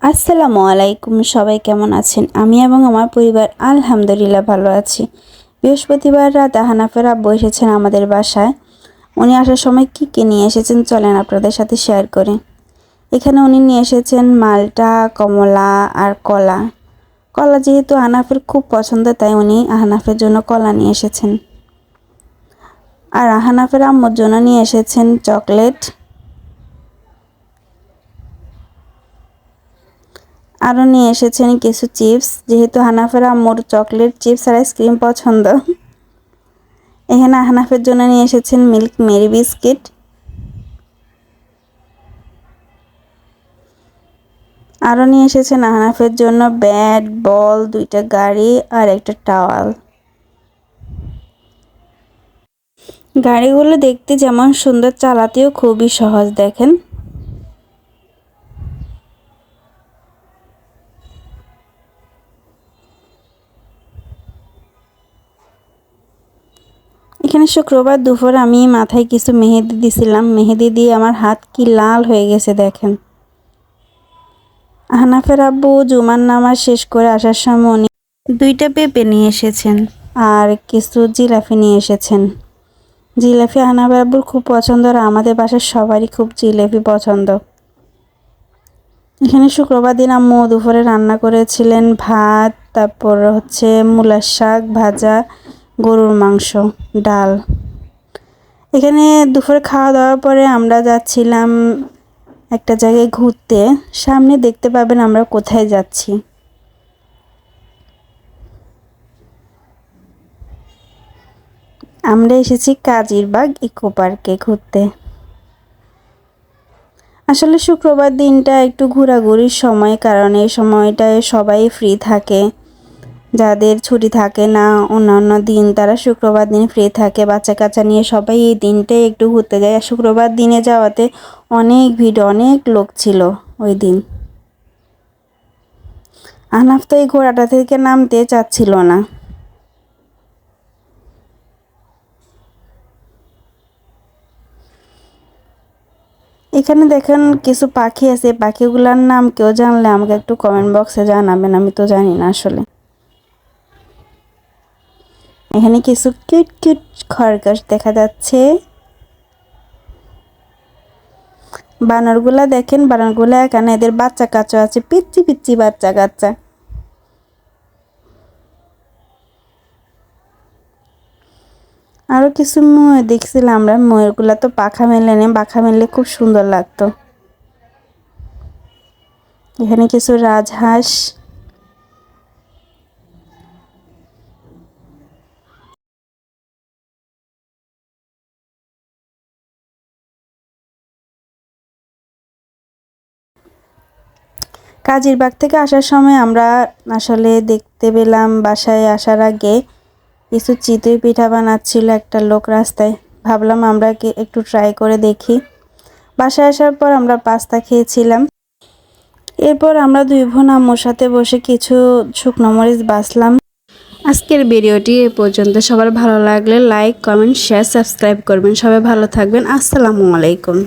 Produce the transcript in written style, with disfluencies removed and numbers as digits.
আসসালামু আলাইকুম, সবাই কেমন আছেন? আমি এবং আমার পরিবার আলহামদুলিল্লাহ ভালো আছি। বৃহস্পতিবার রাত হানাফের আব্বু এসেছেন আমাদের বাসায়। উনি আসার সময় কী নিয়ে এসেছেন চলেন আপনাদের সাথে শেয়ার করি। এখানে উনি নিয়ে এসেছেন মালটা, কমলা আর কলা। কলা যেহেতু হানাফের খুব পছন্দ, তাই উনি হানাফের জন্য কলা নিয়ে এসেছেন। আর হানাফের আম্মুর জন্য নিয়ে এসেছেন চকলেট। আরও নিয়ে এসেছেন কিছু চিপস, যেহেতু হানাফের আম্মুর চকলেট, চিপস আর আইসক্রিম পছন্দ। এখানে হানাফের জন্য নিয়ে এসেছেন মিল্ক মেরি বিস্কিট। আরও নিয়ে এসেছেন হানাফের জন্য ব্যাট বল, 2টা গাড়ি আর একটা টাওয়াল। গাড়িগুলো দেখতে যেমন সুন্দর, চালাতেও খুবই সহজ। দেখেন, এখানে শুক্রবার দুপুর আমি মাথায় কিছু মেহেদি দিছিলাম। মেহেদি দিয়ে আমার হাত কি লাল হয়ে গেছে দেখেন। হানাফের আব্বু জুমার নামাজ শেষ করে আসার সময় উনি 2টা পেঁপে নিয়ে এসেছেন আর কিছু জিলাপি নিয়ে এসেছেন। জিলাপি হানাফের আব্বুর খুব পছন্দ, আর আমাদের বাসার সবারই খুব জিলাপি পছন্দ। এখানে শুক্রবার দিন আম্মু দুপুরে রান্না করেছিলেন ভাত, তারপর হচ্ছে মূলার শাক ভাজা, গরুর মাংস, ডাল। এখানে দুপুরে খাওয়া দাওয়ার পরে আমরা যাচ্ছিলাম একটা জায়গায় ঘুরতে। সামনে দেখতে পাবেন আমরা কোথায় যাচ্ছি। আমরা এসেছি কাজিরবাগ ইকো পার্কে ঘুরতে। আসলে শুক্রবার দিনটা একটু ঘোরাঘুরির সময়, কারণ এই সময়টায় সবাই ফ্রি থাকে। যাদের ছুটি থাকে না অন্যান্য দিন, তারা শুক্রবার দিন ফ্রি থাকে। বাচ্চা কাচ্চা নিয়ে সবাই এই দিনটাই একটু ঘুরতে যায়। আর শুক্রবার দিনে যাওয়াতে অনেক ভিড়, অনেক লোক ছিল ওই দিন। আহনাফ তো এই ঘোড়াটা থেকে নামতে চাচ্ছিল না। এখানে দেখেন কিছু পাখি আছে, পাখিগুলোর নাম কেউ জানলে আমাকে একটু কমেন্ট বক্সে জানাবেন, আমি তো জানি না আসলে। এখানে কিছু কিউট কিউট খরগোশ দেখা যাচ্ছে। বানরগুলা দেখেন, বানরগুলা এখানে এদের বাচ্চা কাচ্চা আছে, পিচ্চি পিচ্চি বাচ্চা কাচ্চা। আরও কিছু ময়ূর দেখছিলাম আমরা। ময়ূরগুলা তো পাখা মেলে নেই, পাখা মেললে খুব সুন্দর লাগতো। এখানে কিছু রাজহাঁস। কাজিরবাগ থেকে আসার সময় আমরা আসলে দেখতে পেলাম বাসায় আসার আগে কিছু চিতই পিঠা বানাচ্ছিল একটা লোক রাস্তায়। ভাবলাম আমরা একটু ট্রাই করে দেখি। বাসায় আসার পর আমরা পাস্তা খেয়েছিলাম। এরপর আমরা 2 বোন আম্মুর সাথে বসে কিছু শুকনো মরিচ বাছলাম। আজকের ভিডিওটি এ পর্যন্ত। সবার ভালো লাগলে লাইক কমেন্ট শেয়ার সাবস্ক্রাইব করবেন। সবাই ভালো থাকবেন। আসসালামু আলাইকুম।